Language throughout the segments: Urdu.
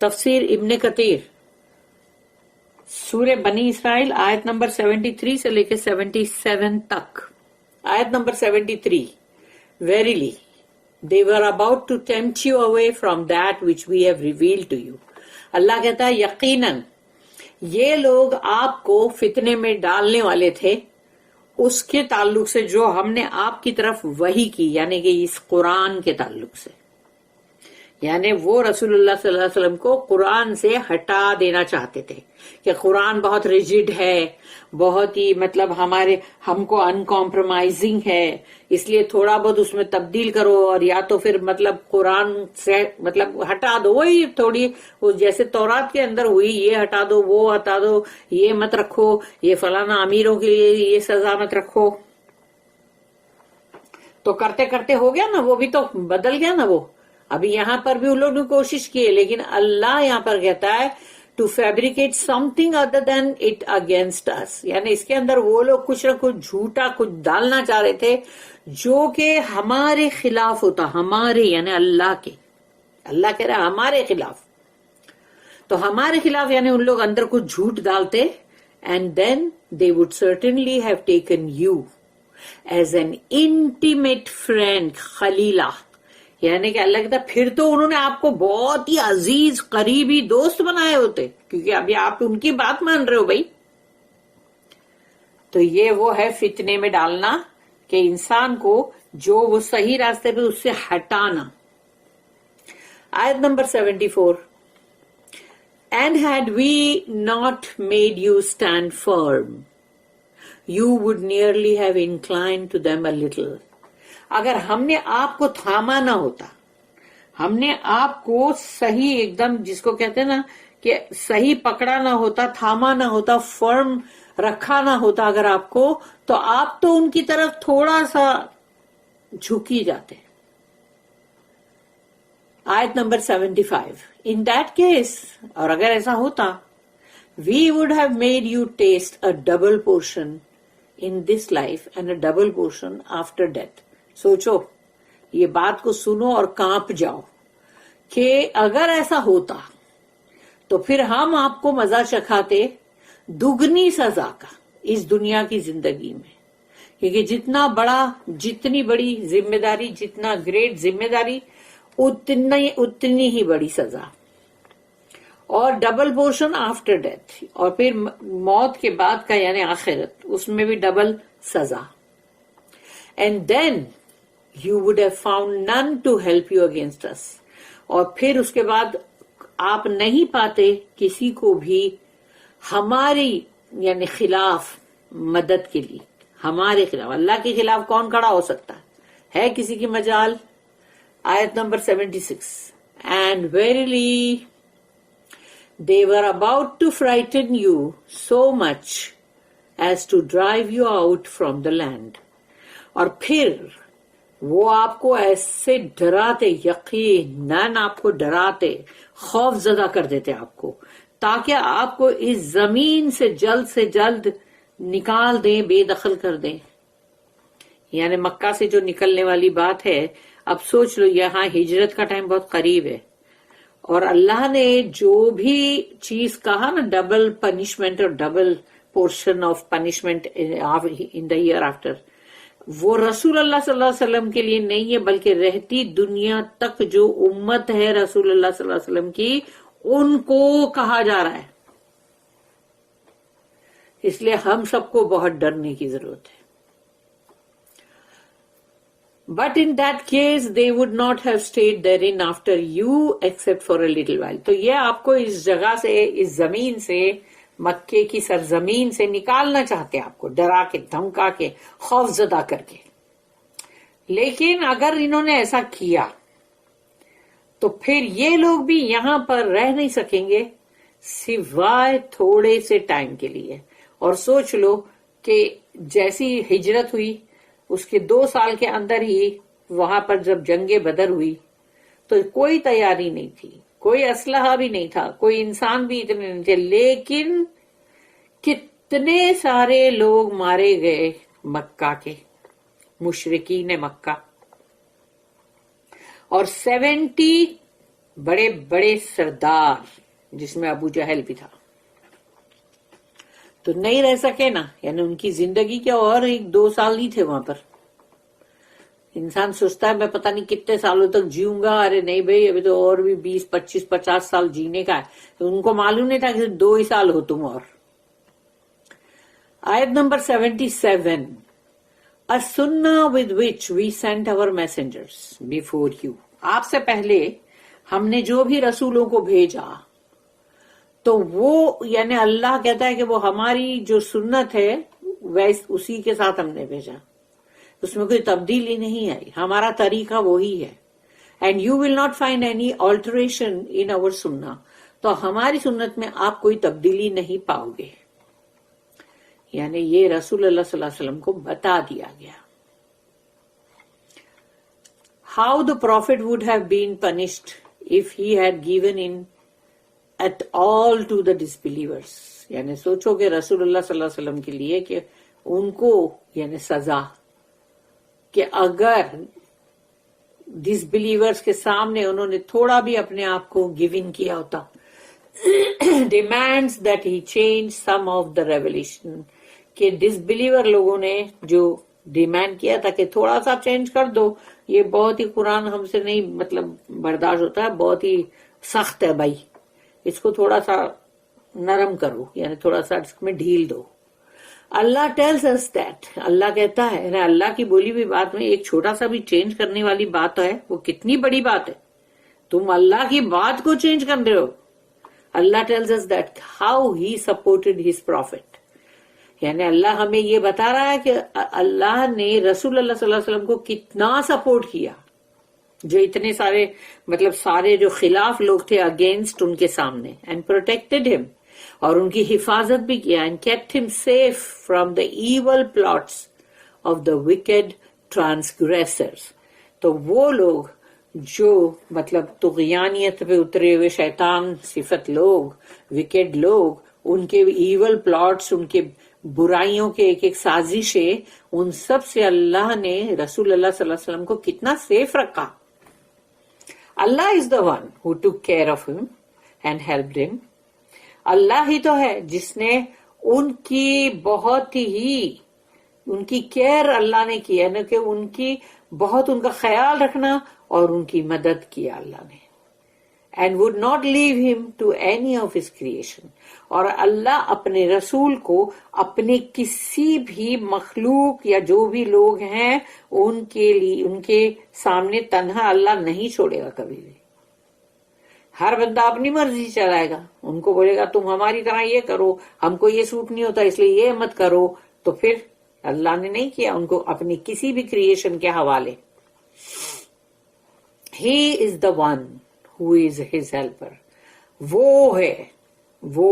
تفسیر ابن کثیر سورہ بنی اسرائیل آیت نمبر 73 سے لے کے 77 تک. آیت number 73. Verily, they were about to tempt you away from that which we have revealed to you. اللہ کہتا ہے یقیناً یہ لوگ آپ کو فتنے میں ڈالنے والے تھے اس کے تعلق سے جو ہم نے آپ کی طرف وحی کی، یعنی کہ اس قرآن کے تعلق سے. یعنی وہ رسول اللہ صلی اللہ علیہ وسلم کو قرآن سے ہٹا دینا چاہتے تھے کہ قرآن بہت ریجڈ ہے، بہت ہی مطلب ہم کو ان کمپرومائزنگ ہے، اس لیے تھوڑا بہت اس میں تبدیل کرو، اور یا تو پھر مطلب قرآن سے مطلب ہٹا دو، وہی تھوڑی وہ جیسے تورات کے اندر ہوئی، یہ ہٹا دو، وہ ہٹا دو، یہ مت رکھو، یہ فلانا امیروں کے لیے یہ سزا مت رکھو. تو کرتے کرتے ہو گیا نا، وہ بھی تو بدل گیا نا. وہ ابھی یہاں پر بھی ان لوگوں نے کوشش کی ہے، لیکن اللہ یہاں پر کہتا ہے to fabricate something other than it against us, یعنی اس کے اندر وہ لوگ کچھ نہ کچھ جھوٹا کچھ ڈالنا چاہ رہے تھے جو کہ ہمارے خلاف ہوتا، ہمارے یعنی اللہ کے. اللہ کہہ رہا ہے ہمارے خلاف، تو ہمارے خلاف یعنی ان لوگ اندر کچھ جھوٹ ڈالتے. And then they would certainly have taken you as an intimate friend خلیلہ، یعنی کہ اللہ کہتا پھر تو انہوں نے آپ کو بہت ہی عزیز قریبی دوست بنائے ہوتے، کیونکہ ابھی آپ ان کی بات مان رہے ہو بھائی. تو یہ وہ ہے فتنے میں ڈالنا کہ انسان کو جو وہ صحیح راستے پہ اس سے ہٹانا. آیت number 74. And had we not made you stand firm, you would nearly have inclined to them a little. اگر ہم نے آپ کو تھاما نہ ہوتا، ہم نے آپ کو صحیح ایک دم جس کو کہتے ہیں نا کہ صحیح پکڑا نہ ہوتا، تھاما نہ ہوتا، فرم رکھا نہ ہوتا اگر آپ کو، تو آپ تو ان کی طرف تھوڑا سا جھکی جاتے. آیت نمبر 75. In that case، اور اگر ایسا ہوتا، we would have made you taste a double portion in this life and a double portion after death. سوچو، یہ بات کو سنو اور کانپ جاؤ کہ اگر ایسا ہوتا تو پھر ہم آپ کو مزہ چکھاتے دگنی سزا کا اس دنیا کی زندگی میں، کیونکہ جتنی بڑی ذمہ داری، جتنا گریٹ ذمہ داری، اتنی ہی بڑی سزا، اور ڈبل پورشن آفٹر ڈیتھ، اور پھر موت کے بعد کا یعنی آخرت، اس میں بھی ڈبل سزا. And then you would have found none to help you against us. اور پھر اس کے بعد آپ نہیں پاتے کسی کو بھی ہماری یعنی خلاف مدد کے لیے. ہمارے خلاف، اللہ کے خلاف کون کھڑا ہو سکتا ہے کسی کی مجال. آیت number 76. And verily they were about to frighten you so much as to drive you out from the land. اور پھر وہ آپ کو ایسے ڈراتے، یقیناً آپ کو ڈراتے، خوف زدہ کر دیتے آپ کو، تاکہ آپ کو اس زمین سے جلد نکال دیں، بے دخل کر دیں. یعنی مکہ سے جو نکلنے والی بات ہے، اب سوچ لو یہاں ہجرت کا ٹائم بہت قریب ہے، اور اللہ نے جو بھی چیز کہا نا ڈبل پنشمنٹ اور double portion of punishment in the hereafter, وہ رسول اللہ صلی اللہ علیہ وسلم کے لیے نہیں ہے، بلکہ رہتی دنیا تک جو امت ہے رسول اللہ صلی اللہ علیہ وسلم کی، ان کو کہا جا رہا ہے. اس لیے ہم سب کو بہت ڈرنے کی ضرورت ہے. But in that case they would not have stayed therein after you except for a little while. تو یہ آپ کو اس جگہ سے، اس زمین سے، مکے کی سرزمین سے نکالنا چاہتے، آپ کو ڈرا کے، دھمکا کے، خوف زدہ کر کے. لیکن اگر انہوں نے ایسا کیا تو پھر یہ لوگ بھی یہاں پر رہ نہیں سکیں گے سوائے تھوڑے سے ٹائم کے لیے. اور سوچ لو کہ جیسی ہجرت ہوئی اس کے 2 سال کے اندر ہی وہاں پر جب جنگ بدر ہوئی تو کوئی تیاری نہیں تھی، کوئی اسلحہ بھی نہیں تھا، کوئی انسان بھی اتنے نہیں تھے، لیکن کتنے سارے لوگ مارے گئے مکہ کے مشرکین مکہ. اور 70 بڑے بڑے سردار جس میں ابو جہل بھی تھا، تو نہیں رہ سکے نا، یعنی ان کی زندگی کے اور 1-2 سال نہیں تھے وہاں پر. انسان سوچتا ہے میں پتہ نہیں کتنے سالوں تک جیوں گا، ارے نہیں بھائی ابھی تو اور بھی 20 25 50 سال جینے کا ہے. تو ان کو معلوم نہیں تھا کہ 2 ہی سال ہو تم. اور آیت number 77، A sunnah with which we sent our messengers before you. آپ سے پہلے ہم نے جو بھی رسولوں کو بھیجا، تو وہ یعنی اللہ کہتا ہے کہ وہ ہماری جو سنت ہے اسی کے ساتھ ہم نے بھیجا، اس میں کوئی تبدیلی نہیں آئی، ہمارا طریقہ وہی ہے. And you will not find any alteration in our سننا، تو ہماری سنت میں آپ کوئی تبدیلی نہیں پاؤ گے. یعنی یہ رسول اللہ صلی اللہ علیہ وسلم کو بتا دیا گیا. How the prophet would have been punished if he had given in at all to the disbelievers. یعنی سوچو کہ رسول اللہ صلی اللہ علیہ وسلم کے لیے کہ ان کو یعنی سزا، کہ اگر ڈسبلیورس کے سامنے انہوں نے تھوڑا بھی اپنے آپ کو گیو ان کیا ہوتا. demands that he change some of the revelation، کہ ڈسبلیور لوگوں نے جو ڈیمانڈ کیا تھا کہ تھوڑا سا چینج کر دو، یہ بہت ہی قرآن ہم سے نہیں مطلب برداشت ہوتا ہے، بہت ہی سخت ہے بھائی، اس کو تھوڑا سا نرم کرو، یعنی تھوڑا سا اس میں ڈھیل دو. اللہ ٹیلز اس دیٹ، اللہ کہتا ہے یعنی اللہ کی بولی ہوئی بات میں ایک چھوٹا سا بھی چینج کرنے والی بات ہے، وہ کتنی بڑی بات ہے. تم اللہ کی بات کو چینج کر رہے ہو. اللہ tells us that how he supported his prophet. یعنی اللہ ہمیں یہ بتا رہا ہے کہ اللہ نے رسول اللہ صلی اللہ علیہ وسلم کو کتنا سپورٹ کیا، جو اتنے سارے مطلب سارے جو خلاف لوگ تھے اگینسٹ ان کے سامنے، اینڈ پروٹیکٹڈ ہم، اور ان کی حفاظت بھی کیا، and kept him safe from the evil plots of the wicked transgressors. تو وہ لوگ جو مطلب طغیانیت پہ اترے ہوئے شیطان صفت لوگ، وکڈ لوگ، ان کے ایول پلاٹس، ان کے برائیوں کے ایک ایک سازشیں، ان سب سے اللہ نے رسول اللہ صلی اللہ علیہ وسلم کو کتنا سیف رکھا. اللہ از دا ون ہو ٹوک کیئر آف ہم اینڈ ہیلپڈ ہم. اللہ ہی تو ہے جس نے ان کی بہت ہی ان کی کیئر اللہ نے کی، یعنی کہ ان کی بہت ان کا خیال رکھنا اور ان کی مدد کیا اللہ نے. And would not leave him to any of his creation. اور اللہ اپنے رسول کو اپنے کسی بھی مخلوق یا جو بھی لوگ ہیں ان کے لیے ان کے سامنے تنہا اللہ نہیں چھوڑے گا کبھی بھی. ہر بندہ اپنی مرضی چلائے گا، ان کو بولے گا تم ہماری طرح یہ کرو، ہم کو یہ سوٹ نہیں ہوتا اس لیے یہ مت کرو، تو پھر اللہ نے نہیں کیا ان کو اپنی کسی بھی کریشن کے حوالے. He is the one who is his helper. وہ ہے وہ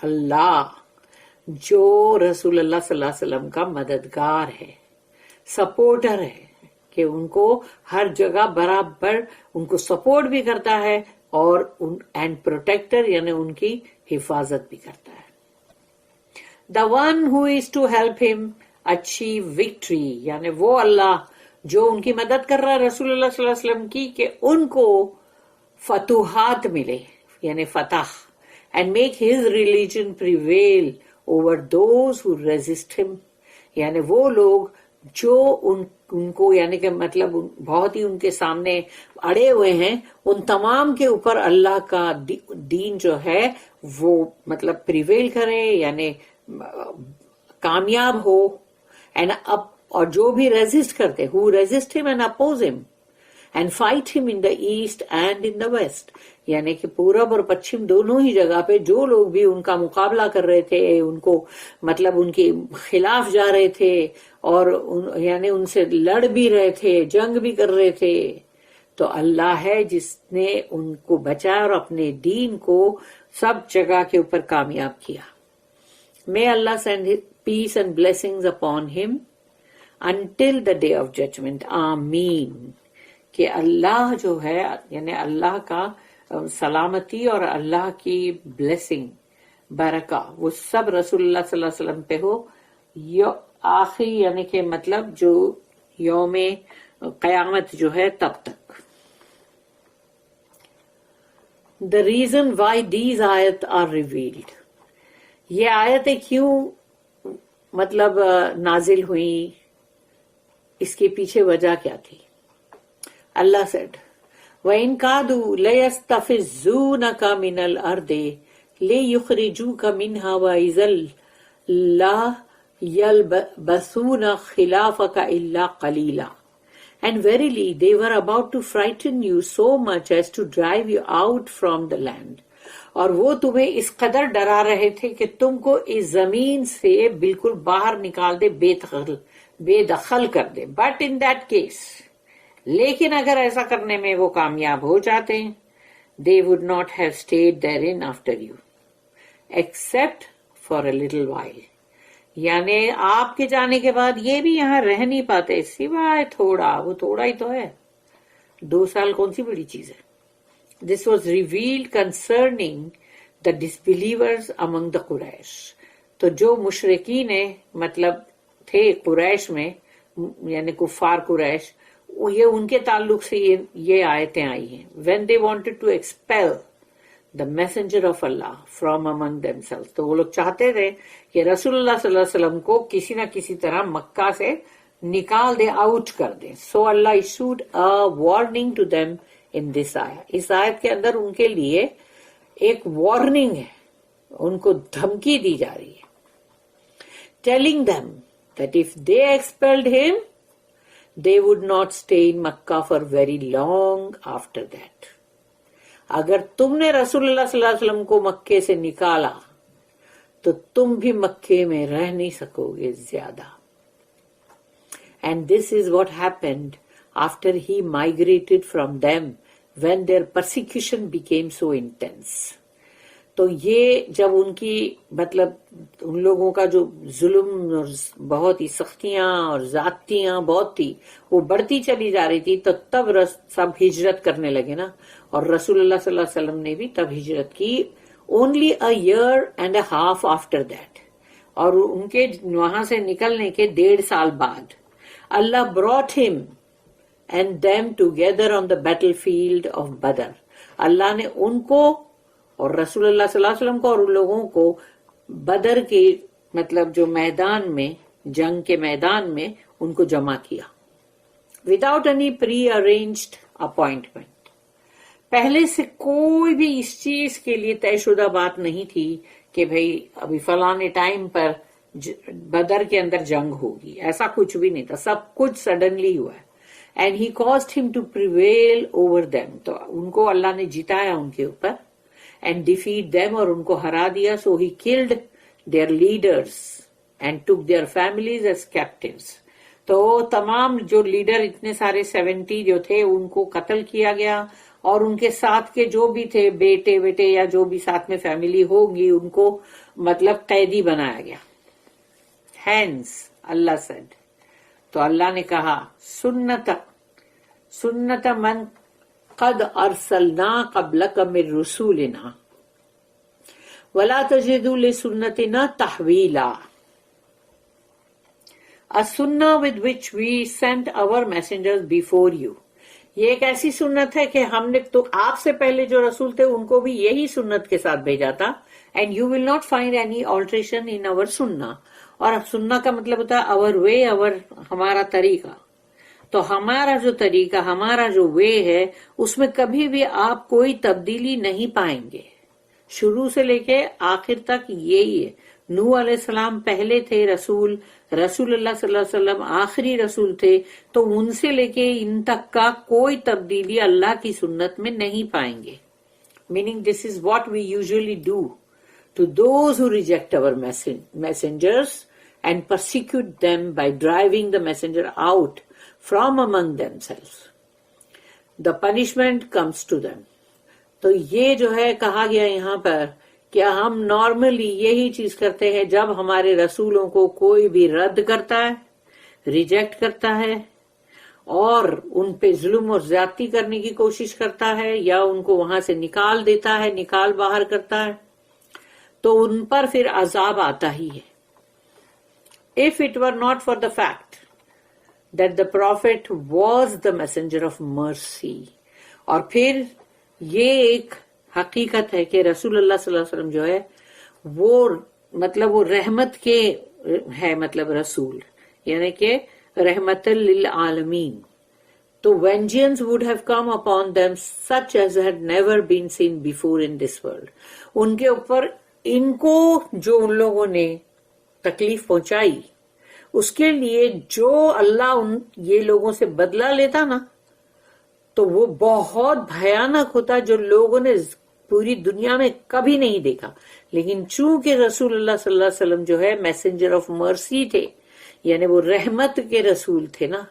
اللہ جو رسول اللہ صلی اللہ علیہ وسلم کا مددگار ہے، سپورٹر ہے، کہ ان کو ہر جگہ برابر ان کو سپورٹ بھی کرتا ہے اور اینڈ پروٹیکٹر یعنی ان کی حفاظت بھی کرتا ہے. The one who is to help him achieve victory. یعنی وہ اللہ جو ان کی مدد کر رہا ہے رسول اللہ صلی اللہ علیہ وسلم کی، کہ ان کو فتوحات ملے یعنی فتح. And make his religion prevail over those who resist him. یعنی وہ لوگ جو ان کو یعنی کہ مطلب بہت ہی ان کے سامنے اڑے ہوئے ہیں، ان تمام کے اوپر اللہ کا دین جو ہے وہ مطلب پریویل کرے یعنی کامیاب ہو. اینڈ اور جو بھی ریزسٹ کرتے ہو resist him and oppose him and fight him in the east and in the west. یعنی کہ پورب اور پچھم دونوں ہی جگہ پہ جو لوگ بھی ان کا مقابلہ کر رہے تھے، ان کو مطلب ان کے خلاف جا رہے تھے اور یعنی ان سے لڑ بھی رہے تھے، جنگ بھی کر رہے تھے، تو اللہ ہے جس نے ان کو بچایا اور اپنے دین کو سب جگہ کے اوپر کامیاب کیا. May Allah send peace and blessings upon him until the day of judgment. آمین. کہ اللہ جو ہے یعنی اللہ کا سلامتی اور اللہ کی بلیسنگ برکہ وہ سب رسول اللہ صلی اللہ علیہ وسلم پہ ہو آخری یعنی کہ مطلب جو یوم قیامت جو ہے تب تک. the reason why these ayat are revealed. یہ آیتیں کیوں مطلب نازل ہوئی, اس کے پیچھے وجہ کیا تھی؟ اللہ said وَإِن كَادُوا لَيَسْتَفِزُّونَكَ مِنَ الْأَرْضِ لِيُخْرِجُوكَ مِنْهَا وَإِذًا لَا يَلْبَثُونَ خِلَافَكَ إِلَّا قَلِيلًا. And verily they were about to frighten you so much as to drive you out from the land. اور وہ تمہیں اس قدر ڈرا رہے تھے کہ تم کو اس زمین سے بالکل باہر نکال دے, بے دخل کر دے. بٹ ان دیٹ کیس, لیکن اگر ایسا کرنے میں وہ کامیاب ہو جاتے ہیں, they would not have stayed therein after you except for a little while. یعنی آپ کے جانے کے بعد یہ بھی یہاں رہ نہیں پاتے سوائے تھوڑا, وہ تھوڑا ہی تو ہے, 2 سال کون سی بڑی چیز ہے. This was revealed concerning the disbelievers among the Quraysh. تو جو مشرکین مطلب تھے قریش میں, یعنی کفار قریش, یہ ان کے تعلق سے یہ آیتیں آئی ہیں. When they wanted to expel the messenger of Allah from among themselves. تو وہ لوگ چاہتے تھے کہ رسول اللہ صلی اللہ علیہ وسلم کو کسی نہ کسی طرح مکہ سے نکال دے, آؤٹ کر دیں. So Allah issued a warning to them in this ayah. اس آیت کے اندر ان کے لیے ایک وارننگ ہے, ان کو دھمکی دی جا رہی ہے. Telling them that if they expelled him, they would not stay in Makkah for very long after that. اگر تم نے رسول اللہ صلی اللہ علیہ وسلم کو مکے سے نکالا تو تم بھی مکے میں رہ نہیں سکو گے زیادہ. And this is what happened after he migrated from them when their persecution became so intense. تو یہ جب ان کی مطلب ان لوگوں کا جو ظلم اور بہت ہی سختیاں اور زیادتیاں بہت تھی وہ بڑھتی چلی جا رہی تھی, تو تب سب ہجرت کرنے لگے نا. اور رسول اللہ صلی اللہ علیہ وسلم نے بھی تب ہجرت کی, only a year and a half after that. اور ان کے وہاں سے نکلنے کے 1.5 سال بعد اللہ brought him and them together on the battlefield of Badr. اللہ نے ان کو اور رسول اللہ صلی اللہ علیہ وسلم کو اور ان لوگوں کو بدر کے مطلب جو میدان میں, جنگ کے میدان میں ان کو جمع کیا. without any pre-arranged appointment. پہلے سے کوئی بھی اس چیز کے لیے طے شدہ بات نہیں تھی کہ بھئی ابھی فلانے ٹائم پر بدر کے اندر جنگ ہوگی, ایسا کچھ بھی نہیں تھا, سب کچھ سڈنلی ہوا ہے. And he caused him to prevail over them. تو ان کو اللہ نے جتایا ان کے اوپر, and defeat them, اور ان کو ہرا دیا. So he killed their leaders and took their families as captives. تو تمام جو لیڈر اتنے سارے 70 جو تھے ان کو قتل کیا گیا, اور ان کے ساتھ کے جو بھی تھے بیٹے یا جو بھی ساتھ میں فیملی ہوگی ان کو مطلب قیدی بنایا گیا. Hence اللہ said, تو اللہ نے کہا سنت من قد ارسلنا قبلک من رسولنا ولا تجد لسنتنا تحویلا. A sunnah with which we sent our messengers before you. یہ ایک ایسی سنت ہے کہ ہم نے تو آپ سے پہلے جو رسول تھے ان کو بھی یہی سنت کے ساتھ بھیجا تھا. And you will not find any alteration in our sunnah. اور اب سننا کا مطلب ہوتا ہے our way, ہمارا طریقہ. تو ہمارا جو طریقہ, ہمارا جو وے ہے, اس میں کبھی بھی آپ کوئی تبدیلی نہیں پائیں گے. شروع سے لے کے آخر تک یہی ہے. نوح علیہ السلام پہلے تھے رسول اللہ صلی اللہ علیہ وسلم آخری رسول تھے, تو ان سے لے کے ان تک کا کوئی تبدیلی اللہ کی سنت میں نہیں پائیں گے. Meaning this is what we usually do to those who reject our messengers and persecute them by driving the messenger out from among themselves. The punishment comes to them. تو یہ جو ہے کہا گیا یہاں پر کہ ہم نارملی یہی چیز کرتے ہیں جب ہمارے رسولوں کو کوئی بھی رد کرتا ہے, ریجیکٹ کرتا ہے, اور ان پہ ظلم اور زیادتی کرنے کی کوشش کرتا ہے, یا ان کو وہاں سے نکال دیتا ہے, نکال باہر کرتا ہے, تو ان پر پھر عذاب آتا ہی ہے. If it were not for the fact that the prophet was the messenger of mercy. اور پھر یہ ایک حقیقت ہے کہ رسول اللہ صلی اللہ علیہ وسلم جو ہے وہ مطلب وہ رحمت کے ہے، مطلب رسول یعنی کہ رحمت للعالمین. تو vengeance would have come upon them such as had never been seen before in this world. ان کے اوپر ان کو جو ان لوگوں نے تکلیف پہنچائی اس کے لیے جو اللہ یہ لوگوں سے بدلہ لیتا نا تو وہ بہت بھیانک ہوتا جو لوگوں نے پوری دنیا میں کبھی نہیں دیکھا. لیکن چونکہ رسول اللہ صلی اللہ علیہ وسلم جو ہے میسنجر آف مرسی تھے یعنی وہ رحمت کے رسول تھے نا،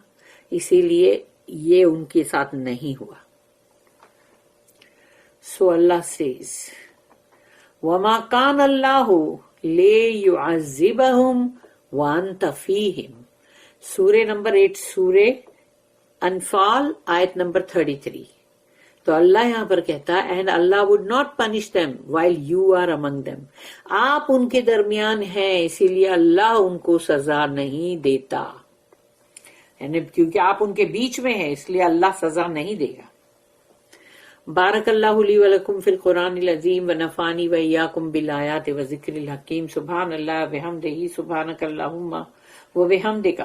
اسی لیے یہ ان کے ساتھ نہیں ہوا. سو اللہ سیز وما کان اللہ لیعذبہم وانت فیہم. سورہ نمبر 8 سورہ انفال آیت نمبر 33. تو اللہ یہاں پر کہتا ہے and Allah would not punish them while you are among them. آپ ان کے درمیان ہیں اسی لیے اللہ ان کو سزا نہیں دیتا، یعنی کیونکہ آپ ان کے بیچ میں ہیں اس لیے اللہ سزا نہیں دے گا. بارک اللہ لی ولکم فی القرآن العظیم ونفعنی وإیاکم بالآیات وذکر الحکیم. سبحان اللہ بحمدہ سبحانک اللہم وبحمدک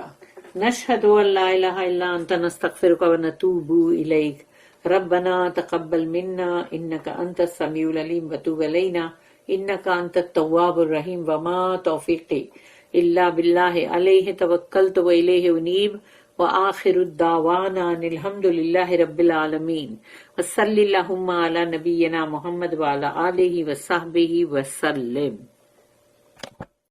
نشہد ان لا الہ الا انت نستغفرک ونتوب الیک. ربنا تقبل منا انک انت السمیع العلیم وتب علینا انک انت التواب الرحیم. وما توفیقی الا باللہ علیہ توکلت والیہ انیب. وآخر الدعوانا ان الحمد للہ رب العالمین. وصلی اللہم علی نبینا محمد وعلی آلہ وصحبہ وسلم.